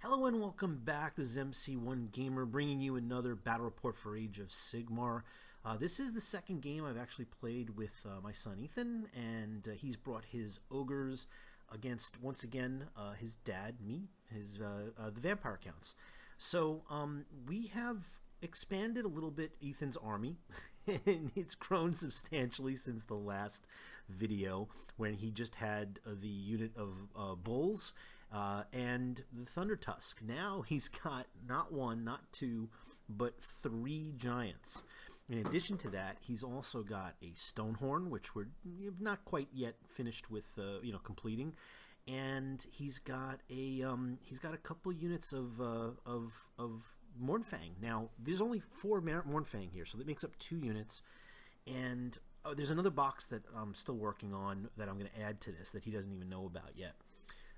Hello and welcome back. This is MC1 Gamer bringing you another battle report for Age of Sigmar. This is the second game I've actually played with my son Ethan, and he's brought his ogres against, once again, his dad, me, the vampire counts. So we have expanded a little bit Ethan's army, and it's grown substantially since the last video when he just had the unit of bulls and the Thunder Tusk. Now he's got not one, not two, but three giants. In addition to that, he's also got a Stonehorn, which we're not quite yet finished with, completing, and he's got a couple units of Mournfang. Now, there's only 4 Mournfang here, so that makes up 2 units. And there's another box that I'm still working on that I'm going to add to this that he doesn't even know about yet.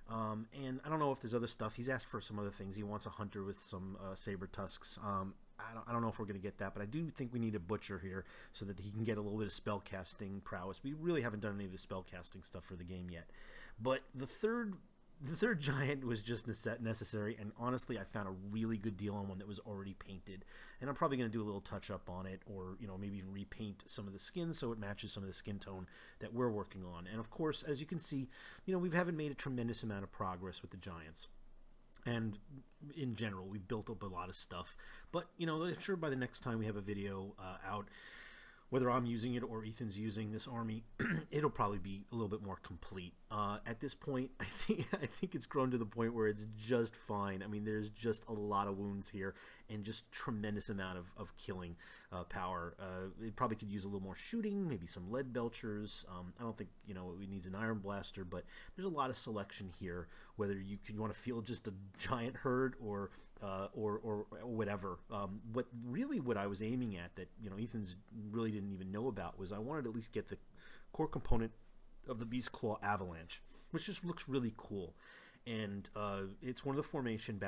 And I don't know if there's other stuff. He's asked for some other things. He wants a hunter with some saber tusks. I don't know if we're going to get that, but I do think we need a butcher here so that he can get a little bit of spellcasting prowess. We really haven't done any of the spellcasting stuff for the game yet. But the third giant was just necessary, and honestly I found a really good deal on one that was already painted, and I'm probably going to do a little touch up on it, or maybe even repaint some of the skin so it matches some of the skin tone that we're working on. And of course, as you can see, we haven't made a tremendous amount of progress with the giants, and in general we've built up a lot of stuff, but I'm sure by the next time we have a video out, whether I'm using it or Ethan's using this army, it'll probably be a little bit more complete. At this point, I think it's grown to the point where it's just fine. I mean, there's just a lot of wounds here and just tremendous amount of killing power. It probably could use a little more shooting, maybe some lead belchers. I don't think it needs an iron blaster, but there's a lot of selection here. Whether you want to feel just a giant herd or whatever. What I was aiming at that Ethan's really didn't even know about was I wanted to at least get the core component of the BEASTCLAW AVALANCHE, which just looks really cool, and it's one of the formation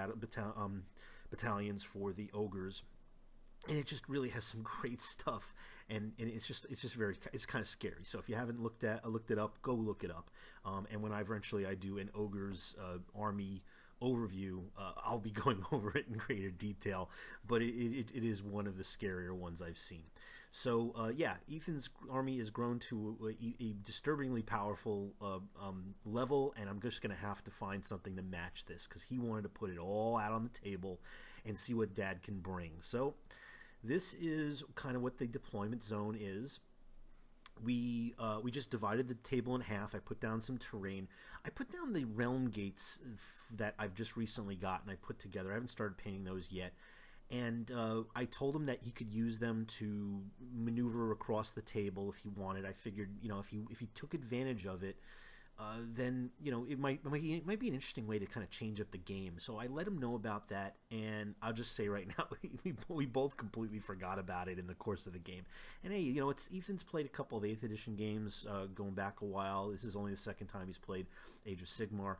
battalions for the ogres, and it just really has some great stuff, and it's kind of scary. So if you haven't looked it up, go look it up. And when I do an ogres army overview, I'll be going over it in greater detail, but it is one of the scarier ones I've seen. So yeah, Ethan's army has grown to a disturbingly powerful level, and I'm just gonna have to find something to match this because he wanted to put it all out on the table and see what Dad can bring. So this is kind of what the deployment zone is. We just divided the table in half. I put down some terrain. I put down the realm gates that I've just recently gotten. I put together. I haven't started painting those yet. And I told him that he could use them to maneuver across the table if he wanted. I figured, if he took advantage of it, then it might be an interesting way to kind of change up the game. So I let him know about that, and I'll just say right now we both completely forgot about it in the course of the game. And hey, Ethan's played a couple of 8th edition games going back a while. This is only the second time he's played Age of Sigmar.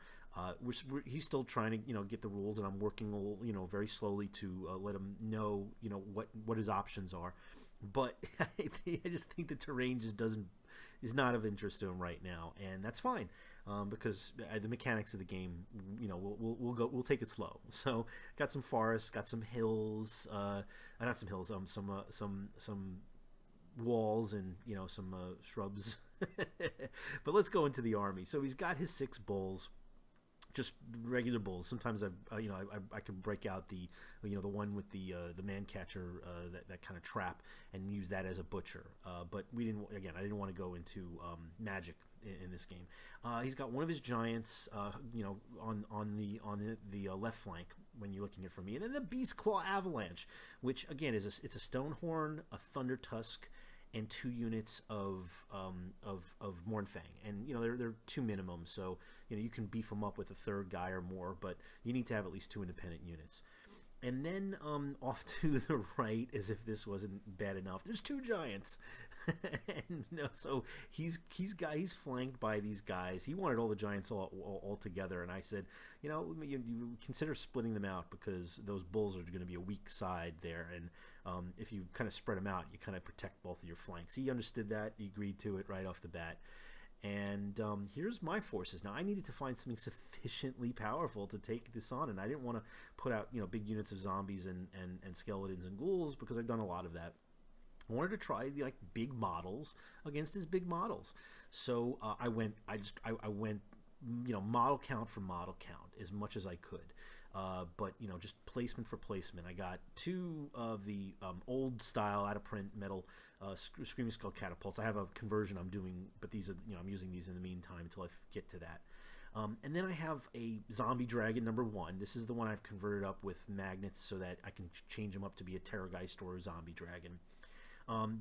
He's still trying to get the rules, and I'm working very slowly to let him know what his options are. But I just think the terrain just is not of interest to him right now, and that's fine, because the mechanics of the game, we'll take it slow. So got some forests, got some hills, not some hills, some walls, and some shrubs. But let's go into the army. So he's got his 6 bulls. Just regular bulls. Sometimes I can break out the the one with the man catcher, that kind of trap, and use that as a butcher. But we didn't. Again, I didn't want to go into magic in this game. He's got one of his giants, on the left flank when you're looking at it from me, and then the BEASTCLAW AVALANCHE, which again it's a Stonehorn, a Thunder Tusk, and 2 units of Mournfang, and they're 2 minimum, so you can beef them up with a 3rd guy or more, but you need to have at least 2 independent units. And then off to the right, as if this wasn't bad enough, there's 2 giants. And so he's flanked by these guys. He wanted all the giants all together, and I said, you consider splitting them out, because those bulls are going to be a weak side there, and if you kind of spread them out, you kind of protect both of your flanks. He understood that. He agreed to it right off the bat. And here's my forces. Now I needed to find something sufficiently powerful to take this on, and I didn't want to put out big units of zombies and skeletons and ghouls, because I've done a lot of that. I wanted to try like big models against his big models. So I went model count for model count as much as I could. But just placement for placement. I got 2 of the old style out of print metal Screaming Skull catapults. I have a conversion I'm doing, but these are I'm using these in the meantime until I get to that. And then I have a zombie dragon number 1. This is the one I've converted up with magnets so that I can change them up to be a Terrorgeist or a zombie dragon.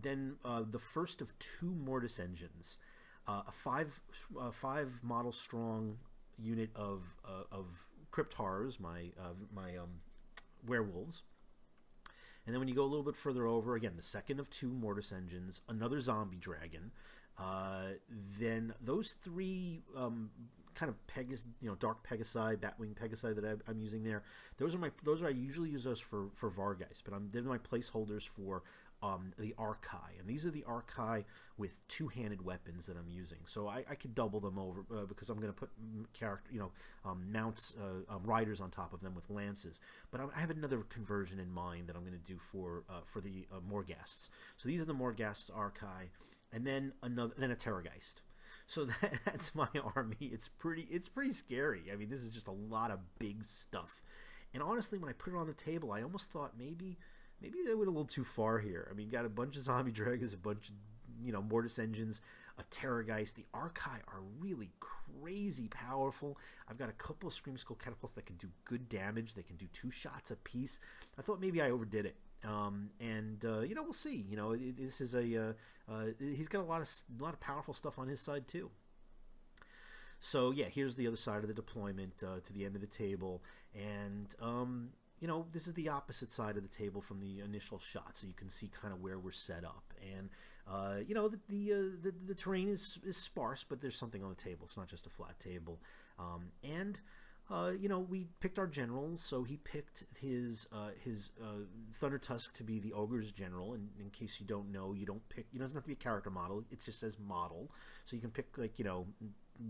Then the first of 2 mortis engines, a 5 model strong unit of crypt horrors, my werewolves. And then when you go a little bit further over, again, the second of 2 mortis engines, another zombie dragon. Then those 3 kind of dark Pegasi, Batwing Pegasi that I'm using there. Those are I usually use those for Vargeist, but they're my placeholders for the Archai, and these are the Archai with 2-handed weapons that I'm using. So I could double them over because I'm going to put mounts, riders on top of them with lances. But I have another conversion in mind that I'm going to do for the Morghasts. So these are the Morghasts Archai, and then a Terrorgeist. So that's my army. It's pretty scary. I mean, this is just a lot of big stuff. And honestly, when I put it on the table, I almost thought maybe they went a little too far here. I mean, got a bunch of zombie dragons, a bunch of mortis engines, a Terrorgeist. The Archai are really crazy powerful. I've got a couple of Scream Skull catapults that can do good damage. They can do 2 shots a piece. I thought maybe I overdid it. We'll see. This is he's got a lot of powerful stuff on his side too. So yeah, here's the other side of the deployment to the end of the table, and this is the opposite side of the table from the initial shot, so you can see kind of where we're set up. And the terrain is sparse, but there's something on the table. It's not just a flat table. We picked our generals, so he picked his Thunder Tusk to be the Ogres general. And in case you don't know, you don't pick. It doesn't have to be a character model. It just says model, so you can pick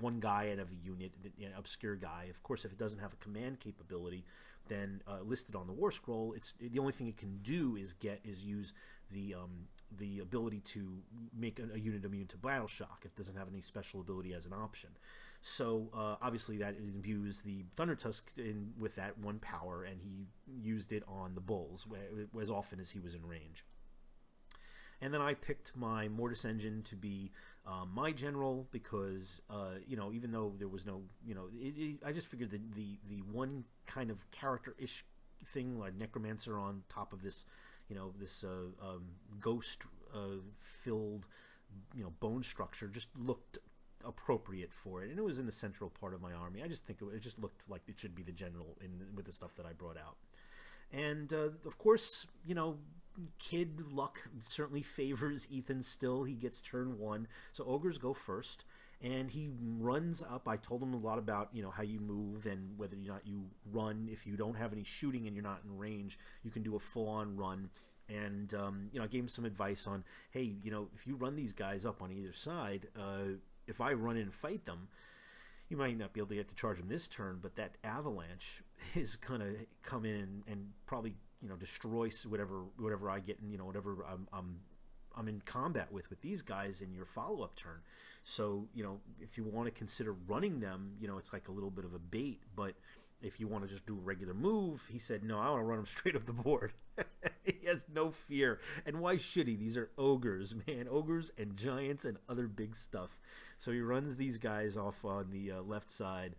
one guy out of a unit, an obscure guy. Of course, if it doesn't have a command capability, then listed on the War Scroll, it's the only thing it can do is use the ability to make a unit immune to battle shock. It doesn't have any special ability as an option. So obviously that imbues the Thunder Tusk with that 1 power, and he used it on the bulls as often as he was in range. And then I picked my Mortis Engine to be my general because, even though there was no, I just figured that the one kind of character-ish thing, like Necromancer on top of this, this ghost-filled, bone structure just looked appropriate for it. And it was in the central part of my army. I just think it just looked like it should be the general with the stuff that I brought out. And, of course, kid luck certainly favors Ethan still. He gets turn 1, so Ogres go first, and he runs up. I told him a lot about how you move and whether or not you run. If you don't have any shooting and you're not in range, you can do a full-on run. And I gave him some advice on, hey, if you run these guys up on either side, if I run in and fight them, you might not be able to get to charge them this turn, but that avalanche is gonna come in and probably destroy whatever I get, and whatever I'm in combat with these guys in your follow-up turn. So if you want to consider running them, it's like a little bit of a bait. But if you want to just do a regular move, he said, no, I want to run them straight up the board. He has no fear, and why should he? These are ogres, man, ogres and giants and other big stuff. So he runs these guys off on the left side.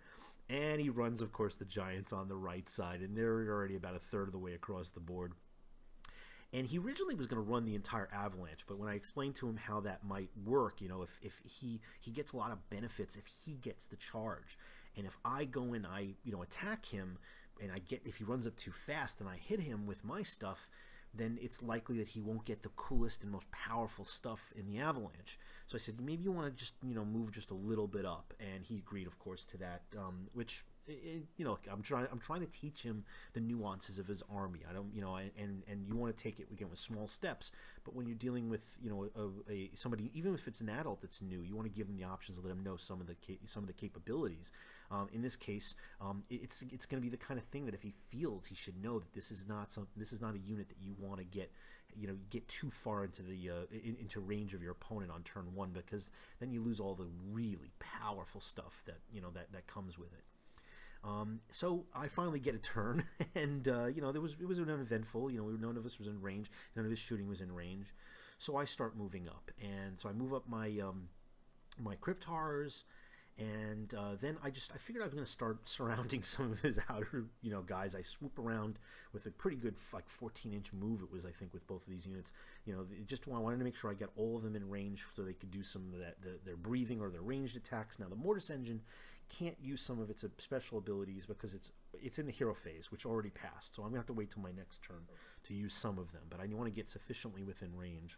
And he runs, of course, the giants on the right side, and they're already about a third of the way across the board. And he originally was going to run the entire avalanche, but when I explained to him how that might work, if he gets a lot of benefits if he gets the charge, and if I go and I attack him, and if he runs up too fast and I hit him with my stuff, then it's likely that he won't get the coolest and most powerful stuff in the Avalanche. So I said, maybe you want to just, move just a little bit up, and he agreed, of course, to that. Which, I'm trying to teach him the nuances of his army. I don't, and you want to take it again with small steps. But when you're dealing with, somebody, even if it's an adult that's new, you want to give them the options and let them know some of the capabilities. In this case, it's going to be the kind of thing that if he feels, he should know that this is not a unit that you want to get too far into the into range of your opponent on turn one, because then you lose all the really powerful stuff that that comes with it. So I finally get a turn, and it was uneventful. None of us was in range. None of his shooting was in range. So I start moving up, and so I move up my my Cryptars. And then I figured I was going to start surrounding some of his outer, guys. I swoop around with a pretty good, like 14-inch move. It was, I think, with both of these units. I wanted to make sure I got all of them in range so they could do some of that, their breathing or their ranged attacks. Now the Mortis Engine can't use some of its special abilities because it's in the hero phase, which already passed. So I'm going to have to wait till my next turn to use some of them. But I want to get sufficiently within range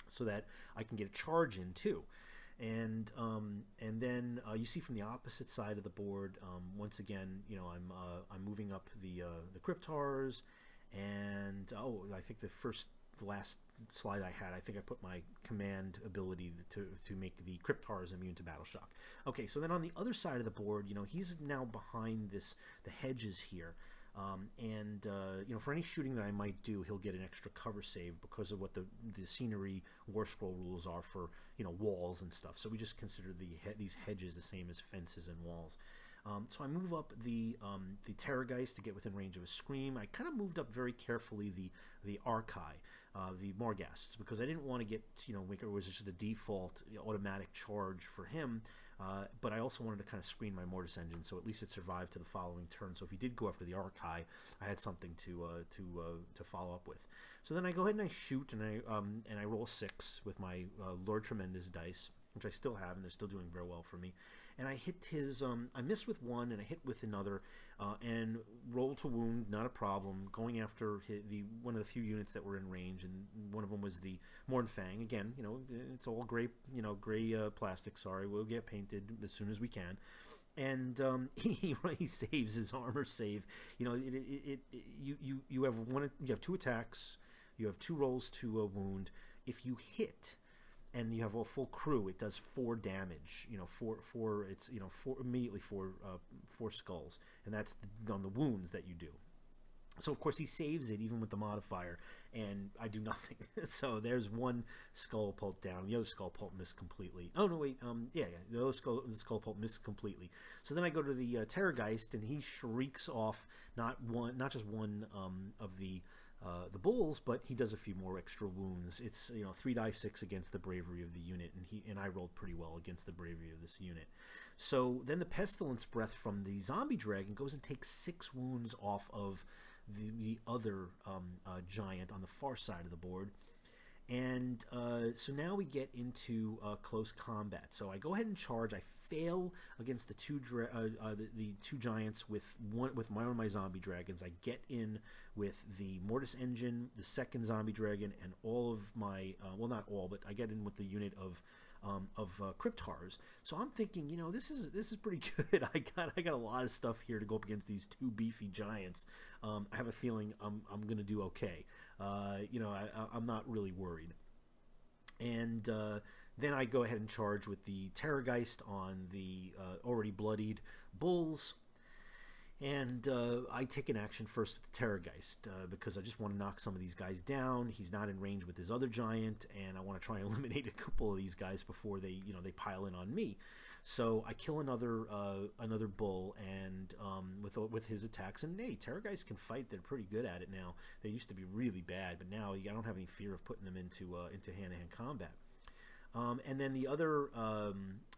so that I can get a charge in too. And then you see from the opposite side of the board, once again, I'm moving up the Cryptars, and I think the last slide I had, I think I put my command ability to make the Cryptars immune to battle shock. Okay, so then on the other side of the board, he's now behind the hedges here. For any shooting that I might do, he'll get an extra cover save because of what the scenery war scroll rules are for walls and stuff. So we just consider these hedges the same as fences and walls. So I move up the Terrorgeist to get within range of a scream. I kind of moved up very carefully the Archai, the Morghasts, because I didn't want to get make it was just the default automatic charge for him. But I also wanted to kind of screen my Mortis Engine, so at least it survived to the following turn. So if he did go after the Archai, I had something to follow up with. So then I go ahead and I shoot, and I roll a 6 with my Lord Tremendous dice, which I still have, and they're still doing very well for me. And I hit his, I missed with one, and I hit with another, and roll to wound, not a problem. Going after one of the few units that were in range, and one of them was the Mornfang. Again, it's all gray, gray plastic. Sorry, we'll get painted as soon as we can. And he saves his armor save. You have 2 attacks, you have 2 rolls to wound. If you hit, and you have a full crew, it does 4 damage. Immediately 4 skulls, and that's on the wounds that you do. So of course he saves it even with the modifier, and I do nothing. So there's 1 skull pult down. The other skull pult missed completely. Oh no, wait. The other skull pult missed completely. So then I go to the Terrorgeist, and he shrieks off not just one of the bulls, but he does a few more extra wounds. It's 3d6 against the bravery of the unit, and I rolled pretty well against the bravery of this unit. So then the Pestilence Breath from the Zombie Dragon goes and takes 6 wounds off of the other giant on the far side of the board. And so now we get into close combat. So I go ahead and charge. I fail against the two giants with one of my zombie dragons. I get in with the Mortis Engine, the second zombie dragon, and all of my well, not all, but I get in with the unit of Cryptars. So I'm thinking, this is pretty good. I got a lot of stuff here to go up against these 2 beefy giants. I have a feeling I'm gonna do okay. I'm not really worried. And then I go ahead and charge with the Terrorgeist on the already bloodied bulls. And I take an action first with the Terrorgeist because I just want to knock some of these guys down. He's not in range with his other giant, and I want to try and eliminate a couple of these guys before they pile in on me. So I kill another bull, and with his attacks. And hey, Terrorgeists can fight; they're pretty good at it now. They used to be really bad, but now I don't have any fear of putting them into hand-to-hand combat. And then the other,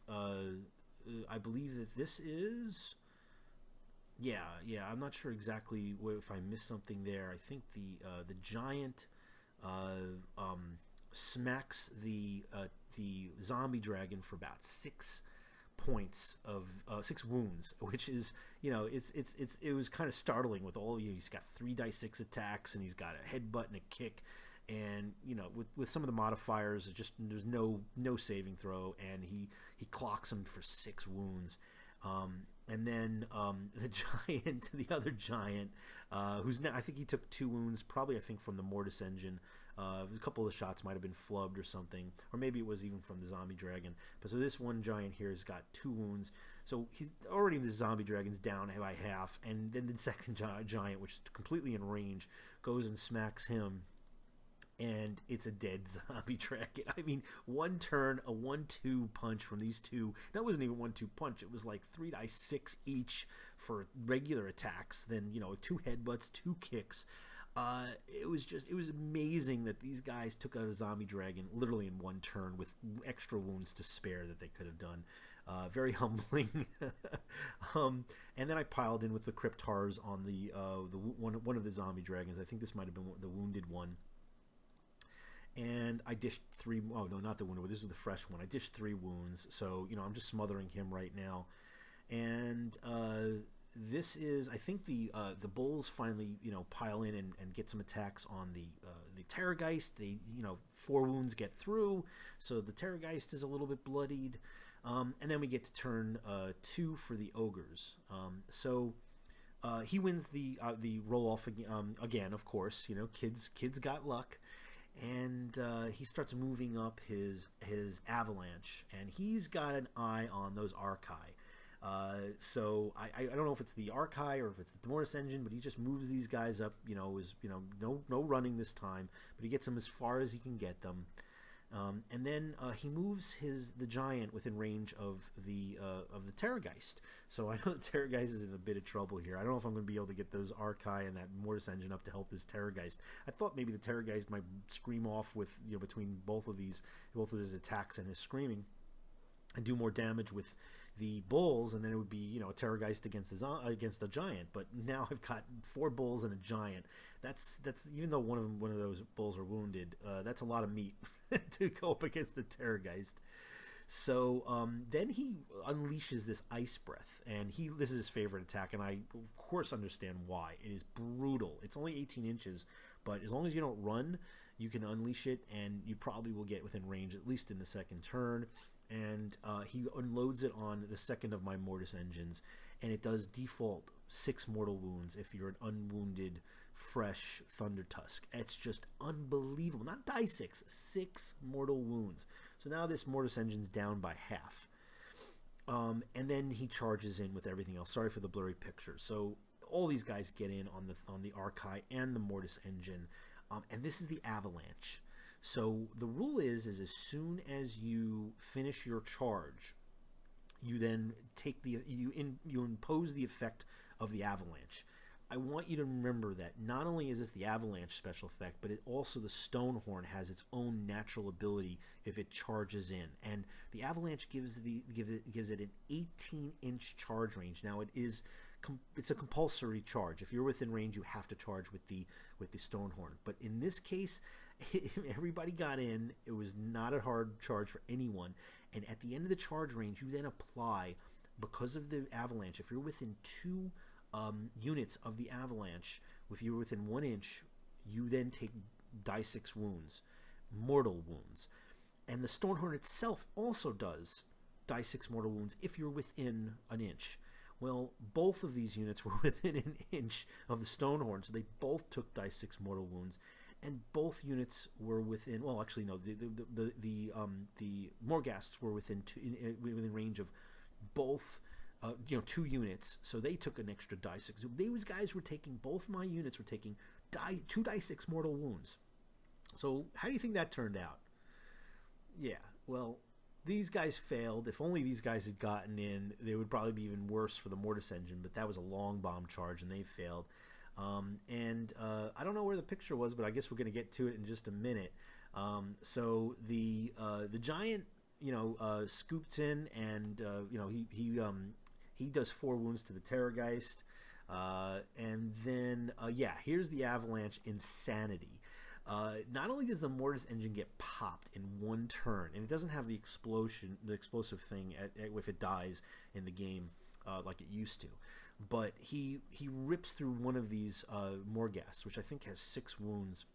I believe that this is. Yeah. I'm not sure exactly if I missed something there. I think the giant smacks the zombie dragon for about 6 points of 6 wounds, which is, you know, it was kind of startling with all, you know, he's got 3 dice 6 attacks, and he's got a headbutt and a kick, and, you know, with some of the modifiers, just there's no saving throw, and he clocks him for 6 wounds. And then the giant, the other giant, who's now, I think he took 2 wounds, probably I think from the Mortis engine. A couple of the shots might have been flubbed or something, or maybe it was even from the zombie dragon. But so this one giant here has got 2 wounds, so he's already, the zombie dragon's down by half, and then the second giant, which is completely in range, goes and smacks him, and it's a dead zombie dragon. I mean, one turn, a 1-2 punch from these two. That wasn't even 1-2 punch. It was like 3 dice 6 each for regular attacks. Then, you know, 2 headbutts, 2 kicks. It was amazing that these guys took out a zombie dragon literally in 1 turn with extra wounds to spare that they could have done. Very humbling. And then I piled in with the Cryptars on the one of the zombie dragons. I think this might have been the wounded one. And I dished 3. Oh no, not the wounded one. This was the fresh one. I dished 3 wounds. So, you know, I'm just smothering him right now. And this is, I think the bulls finally, you know, pile in and get some attacks on the Terrorgeist. They, you know, 4 wounds get through, so the Terrorgeist is a little bit bloodied. And then we get to turn 2 for the Ogres. So he wins the roll off again, of course. You know, kids got luck. And he starts moving up his avalanche, and he's got an eye on those Archi. So I don't know if it's the Archi or if it's the Mortis engine, but he just moves these guys up. You know, no running this time, but he gets them as far as he can get them. And then he moves the giant within range of the Terrorgeist. So I know the Terrorgeist is in a bit of trouble here. I don't know if I'm going to be able to get those Archi and that Mortis engine up to help this Terrorgeist. I thought maybe the Terrorgeist might scream off with, you know, between both of his attacks and his screaming, and do more damage with the bulls, and then it would be, you know, a Terrorgeist against a giant. But now I've got 4 bulls and a giant. That's even though one of those bulls are wounded, that's a lot of meat to go up against the Terrorgeist. So then he unleashes this Ice Breath, and this is his favorite attack, and I of course understand why. It is brutal. It's only 18 inches, but as long as you don't run, you can unleash it, and you probably will get within range at least in the second turn. And he unloads it on the second of my Mortis engines, and it does default 6 mortal wounds if you're an unwounded, fresh Thunder Tusk. It's just unbelievable. Not die 6 mortal wounds. So now this Mortis engine's down by half. And then he charges in with everything else. Sorry for the blurry picture. So all these guys get in on the Archi and the Mortis engine, and this is the Avalanche. So the rule is as soon as you finish your charge, you then take you impose the effect of the Avalanche. I want you to remember that not only is this the Avalanche special effect, but also the Stonehorn has its own natural ability if it charges in, and the Avalanche gives it an 18-inch charge range. Now it's a compulsory charge. If you're within range, you have to charge with the Stonehorn. But in this case, everybody got in. It was not a hard charge for anyone. And at the end of the charge range, you then apply, because of the Avalanche, if you're within 2 units of the Avalanche, if you're within 1 inch, you then take die 6 wounds, mortal wounds. And the Stonehorn itself also does die 6 mortal wounds if you're within an inch. Well, both of these units were within an inch of the Stonehorn, so they both took die 6 mortal wounds, and both units were within. Well, actually, no. The Morghasts were within range of both. 2 units, so they took an extra die 6. So those guys were taking. Both my units were taking 2 die 6 mortal wounds. So how do you think that turned out? Yeah, well, these guys failed. If only these guys had gotten in, they would probably be even worse for the Mortis engine, but that was a long bomb charge, and they failed. I don't know where the picture was, but I guess we're going to get to it in just a minute. So the giant, scoops in, and he does 4 wounds to the Terrorgeist. And then, here's the Avalanche Insanity. not only does the mortis engine get popped in one turn, and it doesn't have the explosive thing if it dies in the game like it used to, but he rips through one of these Morghasts, which I think has 6 wounds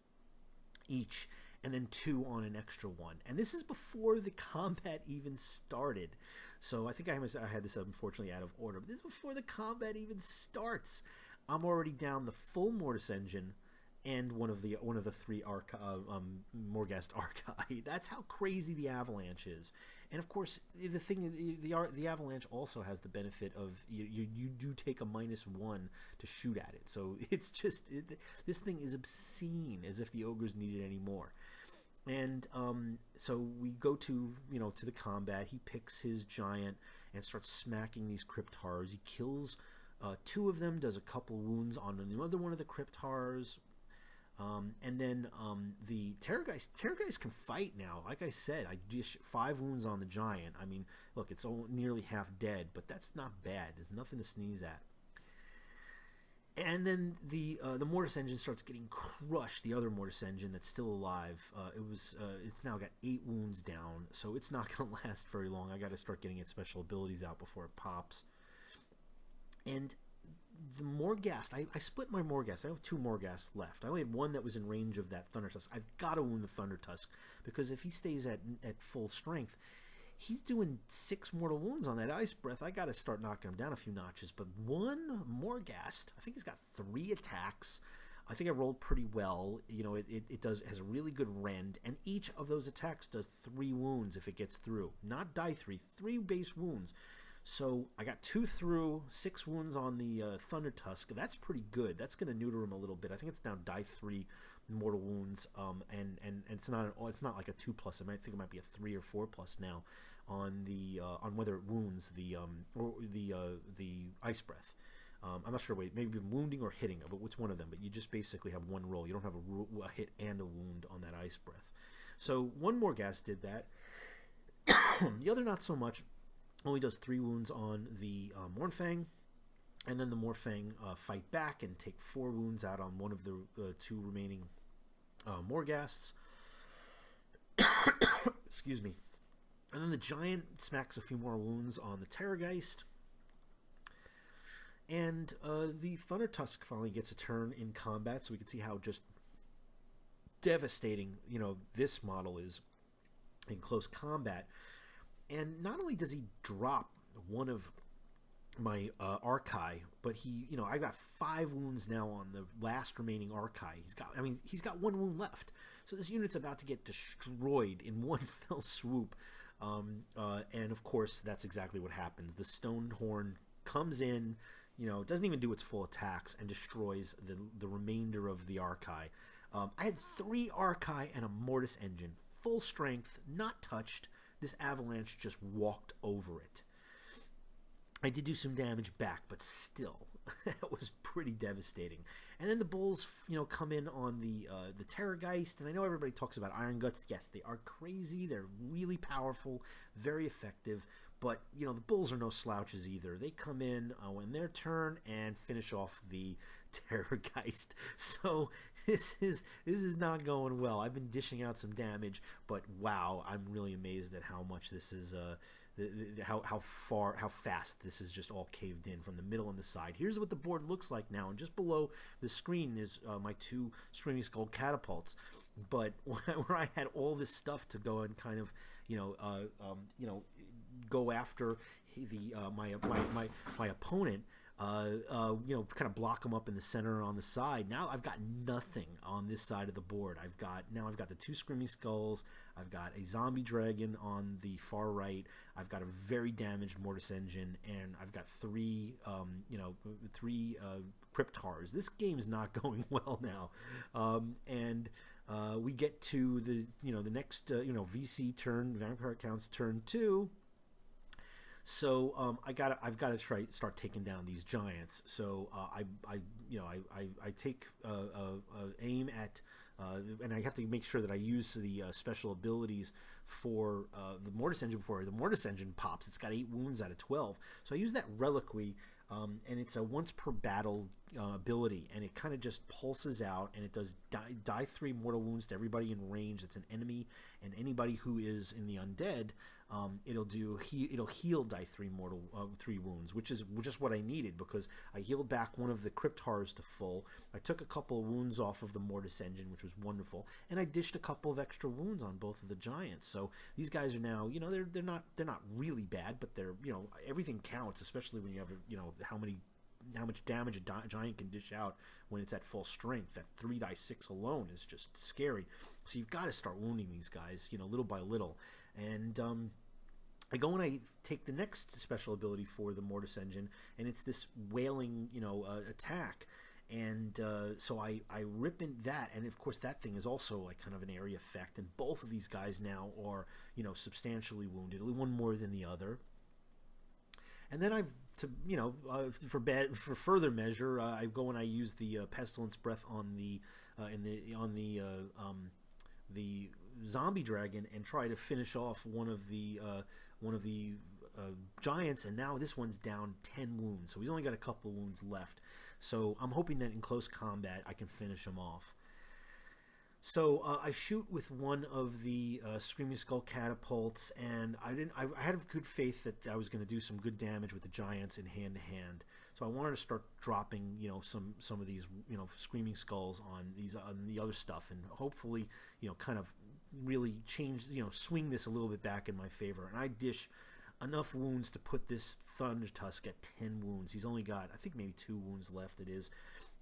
each, and then 2 on an extra one. And this is before the combat even started. So I think I had this unfortunately out of order, but this is before the combat even starts. I'm already down the full mortis engine and one of the 3 Morghast Archi. That's how crazy the Avalanche is. And of course, the Avalanche also has the benefit of you do take a -1 to shoot at it. So it's just this thing is obscene, as if the Ogres needed any more. And so we go to the combat. He picks his giant and starts smacking these Crypt Horrors. He kills 2 of them, does a couple wounds on another one of the Crypt Horrors. And then the Terrorgeist can fight now. Like I said, I just 5 wounds on the giant. I mean, look, it's nearly half dead, but that's not bad. There's nothing to sneeze at. And then the mortis engine starts getting crushed. The other mortis engine that's still alive, it's now got 8 wounds down, so it's not going to last very long. I got to start getting its special abilities out before it pops. And the Morghast, I split my Morghast. I have 2 Morghasts left. I only had 1 that was in range of that Thunder Tusk. I've got to wound the Thunder Tusk, because if he stays at full strength, he's doing 6 mortal wounds on that Ice Breath. I got to start knocking him down a few notches. But 1 Morghast, I think he's got 3 attacks. I think I rolled pretty well. It has a really good rend, and each of those attacks does 3 wounds if it gets through. Not die 3 base wounds. So I got 2 through, 6 wounds on the Thunder Tusk. That's pretty good. That's going to neuter him a little bit. I think it's now die 3 mortal wounds, and it's not like a 2+. I think it might be a 3 or 4+ now on the on whether it wounds the Ice Breath. I'm not sure. Wait, maybe wounding or hitting, but it's one of them. But you just basically have 1 roll. You don't have a hit and a wound on that Ice Breath. So 1 Morghast did that. The other not so much. Only does 3 wounds on the Mornfang, and then the Mornfang fight back and take 4 wounds out on one of the 2 remaining Morghasts. Excuse me. And then the giant smacks a few more wounds on the Terrorgeist. And the Thunder Tusk finally gets a turn in combat, so we can see how just devastating this model is in close combat. And not only does he drop one of my Archi, but I got 5 wounds now on the last remaining Archi. He's got 1 wound left. So this unit's about to get destroyed in one fell swoop. And of course, that's exactly what happens. The Stonehorn comes in, doesn't even do its full attacks, and destroys the remainder of the Archi. I had 3 Archi and a Mortis engine, full strength, not touched. This Avalanche just walked over it. I did do some damage back, but still, that was pretty devastating. And then the Bulls, come in on the Terrorgeist, and I know everybody talks about Iron Guts. Yes, they are crazy. They're really powerful, very effective. But the Bulls are no slouches either. They come in when their turn and finish off the Terrorgeist. So this is not going well. I've been dishing out some damage, but wow, I'm really amazed at how much this is. How fast this is just all caved in from the middle and the side. Here's what the board looks like now, and just below the screen is my 2 Screaming Skull catapults. But where I had all this stuff to go and kind of go after my opponent, kind of block them up in the center on the side. Now I've got nothing on this side of the board. I've got the 2 Screaming Skulls. I've got a zombie dragon on the far right. I've got a very damaged Mortis engine, and I've got 3 Crypt Horrors. This game is not going well now, and we get to the next VC turn, Vampire Count's turn 2. So I've got to start taking down these giants. So I take aim at and I have to make sure that I use the special abilities for the Mortis engine before the Mortis engine pops. It's got 8 wounds out of 12. So I use that Reliquary and it's a once per battle ability, and it kind of just pulses out, and it does die 3 mortal wounds to everybody in range that's an enemy, and anybody who is in the undead, it'll heal die 3 mortal 3 wounds, which is just what I needed, because I healed back one of the crypt horrors to full. I took a couple of wounds off of the Mortis engine, which was wonderful, and I dished a couple of extra wounds on both of the giants. So these guys are now, they're not really bad, but they're, everything counts, especially when you have how much damage a giant can dish out when it's at full strength. That 3d6 alone is just scary. So you've got to start wounding these guys, little by little. And I go and I take the next special ability for the Mortis engine, and it's this wailing, attack. And so I rip in that, and of course that thing is also like kind of an area effect. And both of these guys now are, substantially wounded, one more than the other. And then for further measure, I go and I use the pestilence breath on the zombie dragon and try to finish off one of the giants. And now this one's down 10 wounds, so he's only got a couple wounds left. So I'm hoping that in close combat I can finish him off. So I shoot with one of the Screaming Skull catapults, and I had a good faith that I was going to do some good damage with the giants in hand to hand. So I wanted to start dropping, some of these, Screaming Skulls on the other stuff, and hopefully, kind of really change, swing this a little bit back in my favor. And I dish enough wounds to put this Thunder Tusk at 10 wounds. He's only got, I think, maybe 2 wounds left. It is.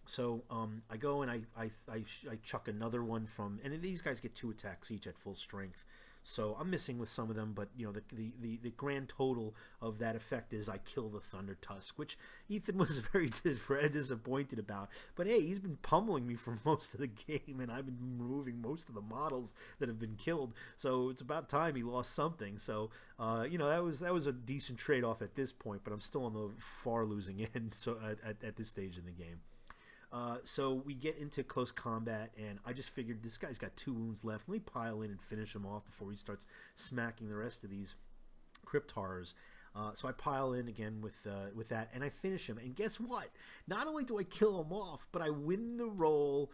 So I go and I chuck another one from, and these guys get 2 attacks each at full strength. So I'm missing with some of them, but the grand total of that effect is I kill the Thunder Tusk, which Ethan was very disappointed about. But hey, he's been pummeling me for most of the game, and I've been removing most of the models that have been killed. So it's about time he lost something. So that was a decent trade-off at this point, but I'm still on the far losing end. So at this stage in the game. So we get into close combat, and I just figured this guy's got 2 wounds left. Let me pile in and finish him off before he starts smacking the rest of these crypt horrors. So I pile in again with that, and I finish him. And guess what? Not only do I kill him off, but I win the roll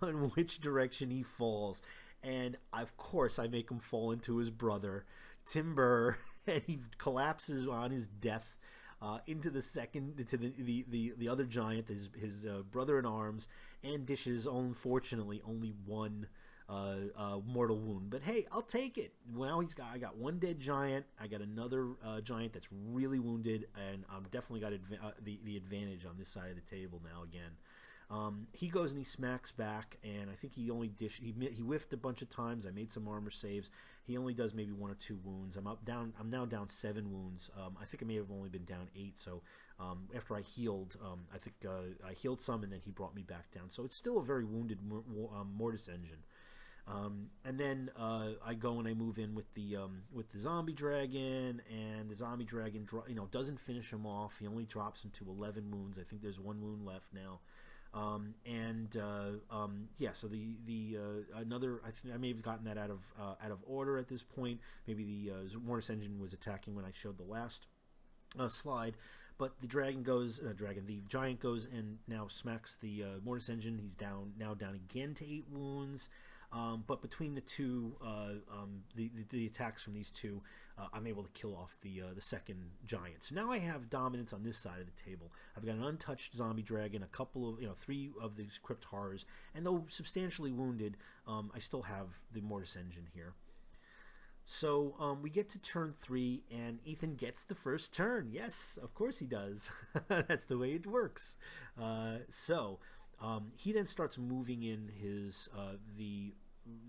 on which direction he falls. And of course, I make him fall into his brother, Timber, and he collapses on his death. Into the other giant, his brother in arms, and dishes, unfortunately, only 1 mortal wound. But hey, I'll take it. Well, I got 1 dead giant. I got another giant that's really wounded, and I've definitely got the advantage on this side of the table now again. He goes and he smacks back, and I think he whiffed a bunch of times. I made some armor saves. He only does maybe 1 or 2 wounds. I'm now down 7 wounds. I think I may have only been down 8. So after I healed, I think I healed some, and then he brought me back down. So it's still a very wounded Mortis engine. And then I go and I move in with the zombie dragon, and the zombie dragon doesn't finish him off. He only drops him to 11 wounds. I think there's 1 wound left now. So another, I may have gotten that out of order at this point. Maybe the Mortis engine was attacking when I showed the last slide. But the the giant goes and now smacks the Mortis engine. He's now down again to 8 wounds. But between the two, the attacks from these two, I'm able to kill off the second giant. So now I have dominance on this side of the table. I've got an untouched zombie dragon, a couple of 3 of these crypt horrors, and though substantially wounded, I still have the Mortis engine here. So we get to turn 3, and Ethan gets the first turn. Yes, of course he does. That's the way it works. He then starts moving in his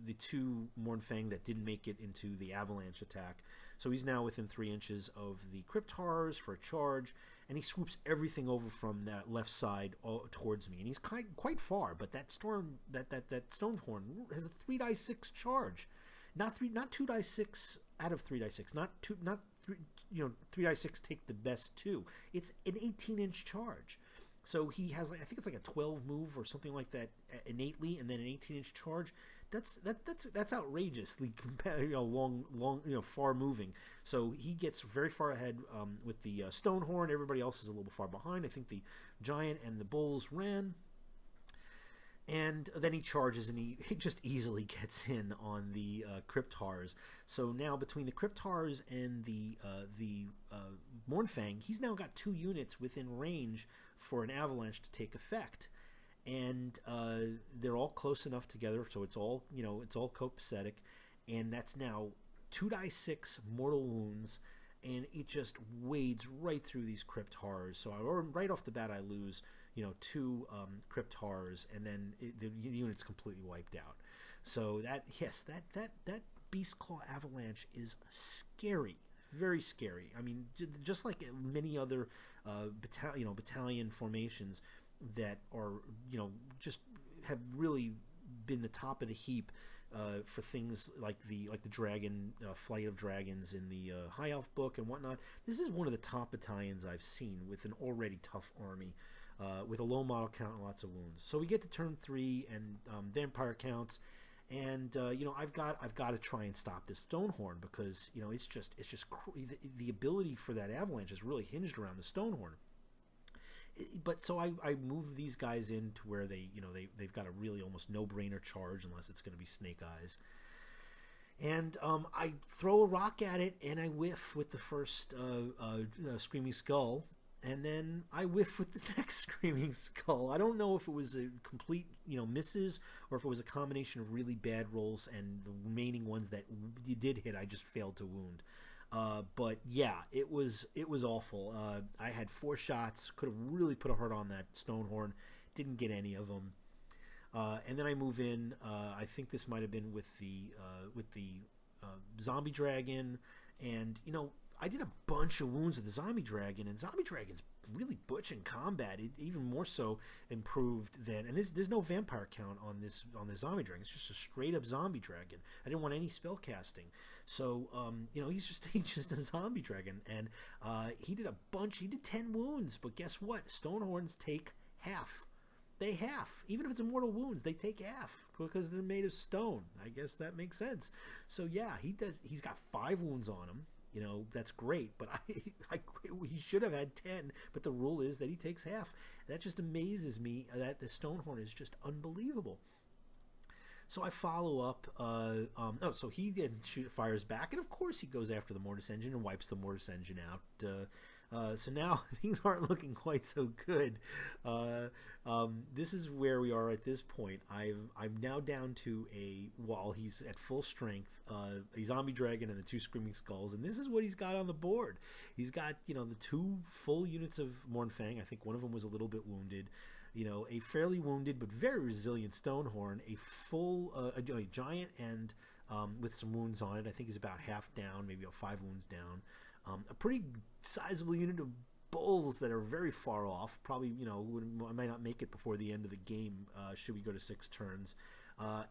the 2 Mournfang that didn't make it into the avalanche attack. So he's now within 3 inches of the crypt horrors for a charge, and he swoops everything over from that left side towards me. And he's quite far, but that Stonehorn has a 3d6 charge, not 2d6 out of 3d6, not 3d6 take the best 2. It's an 18-inch charge. So he has, like, I think it's like a 12 move or something like that innately, and then an 18-inch charge. That's outrageously long, far moving. So he gets very far ahead with the Stonehorn. Everybody else is a little far behind. I think the Giant and the Bulls ran. And then he charges, and he just easily gets in on the Cryptars. So now between the Cryptars and the Mournfang, he's now got 2 units within range for an avalanche to take effect. And they're all close enough together, so it's all copacetic. And that's now 2d6 mortal wounds, and it just wades right through these Cryptars. So right off the bat, I lose 2 Cryptars, and then the unit's completely wiped out. So that BEASTCLAW Avalanche is scary, very scary. I mean, just like many other battalion formations that are just have really been the top of the heap for things like the dragon Flight of Dragons in the High Elf book and whatnot. This is one of the top battalions I've seen with an already tough army. With a low model count and lots of wounds. So we get to turn 3 and vampire counts, and I've got to try and stop this Stonehorn, because it's just the ability for that avalanche is really hinged around the Stonehorn. But so I move these guys in to where they've got a really almost no-brainer charge, unless it's going to be Snake Eyes. And I throw a rock at it, and I whiff with the first Screaming Skull. And then I whiff with the next Screaming Skull. I don't know if it was a complete, misses, or if it was a combination of really bad rolls and the remaining ones that you did hit, I just failed to wound. But yeah, it was awful. I had 4 shots, could have really put a hurt on that Stonehorn, didn't get any of them. And then I move in. I think this might have been with the Zombie Dragon, and I did a bunch of wounds with the Zombie Dragon, and Zombie Dragon's really butch in combat. It even more so improved than, and there's no vampire count on this Zombie Dragon. It's just a straight up Zombie Dragon. I didn't want any spell casting, so he's just a Zombie Dragon, and he did a bunch. He did 10 wounds, but guess what? Stonehorns take half. They half. Even if it's immortal wounds, they take half because they're made of stone. I guess that makes sense. So yeah, he's got 5 wounds on him. That's great, but he should have had 10, but the rule is that he takes half. That just amazes me. That the Stonehorn is just unbelievable. So I follow up. So he then fires back, and of course he goes after the Mortis Engine and wipes the Mortis Engine out. So now things aren't looking quite so good. This is where we are at this point. I'm now down to while he's at full strength, a Zombie Dragon and the 2 Screaming Skulls, and this is what he's got on the board. He's got the 2 full units of Mournfang. I think one of them was a little bit wounded. A fairly wounded but very resilient Stonehorn, a full a Giant, and with some wounds on it. I think he's about half down, maybe about 5 wounds down. A pretty sizable unit of Bulls that are very far off. Probably, I might not make it before the end of the game, should we go to 6 turns.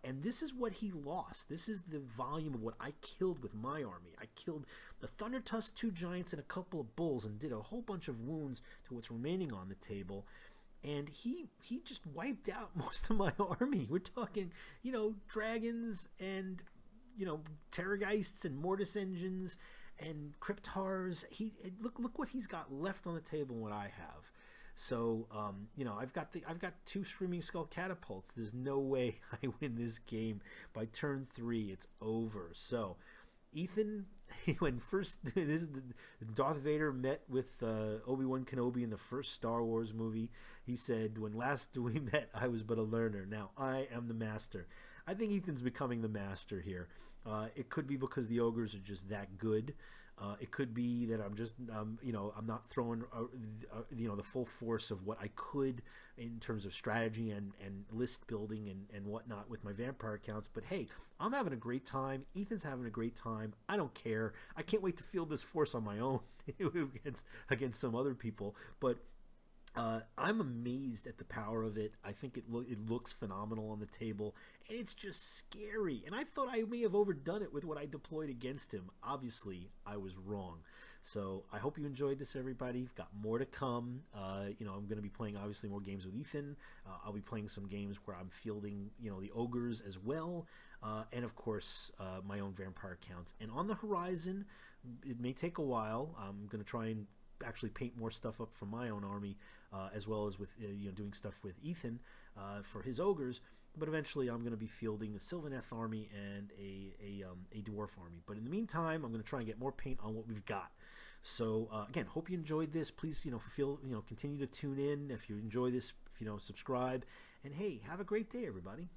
And this is what he lost. This is the volume of what I killed with my army. I killed the Thunder Tusk, 2 Giants, and a couple of Bulls, and did a whole bunch of wounds to what's remaining on the table. And he just wiped out most of my army. We're talking, dragons and, Terrorgeists and Mortis Engines and Cryptars. Look what he's got left on the table and what I have. So I've got 2 Screaming Skull catapults. There's no way I win this game. By turn 3, it's over. So Ethan, when first Darth Vader met with Obi-Wan Kenobi in the first Star Wars movie, he said, "When last we met, I was but a learner. Now I am the master." I think Ethan's becoming the master here. It could be because the Ogres are just that good. It could be that I'm just, I'm not throwing, the full force of what I could in terms of strategy and list building and whatnot with my vampire accounts. But hey, I'm having a great time. Ethan's having a great time. I don't care. I can't wait to field this force on my own against some other people. But I'm amazed at the power of it. I think it looks phenomenal on the table, and it's just scary. And I thought I may have overdone it with what I deployed against him. Obviously, I was wrong. So I hope you enjoyed this, everybody. We've got more to come. You know, I'm going to be playing obviously more games with Ethan. I'll be playing some games where I'm fielding, you know, the ogres as well, and of course my own vampire counts. And on the horizon, it may take a while. I'm going to try and actually paint more stuff up for my own army, as well as with you know, doing stuff with Ethan for his ogres. But eventually, I'm going to be fielding the Sylvaneth army and a dwarf army. But in the meantime, I'm going to try and get more paint on what we've got. So again, hope you enjoyed this. Please, you know, continue to tune in. If you enjoy this, you know, subscribe. And hey, have a great day, everybody.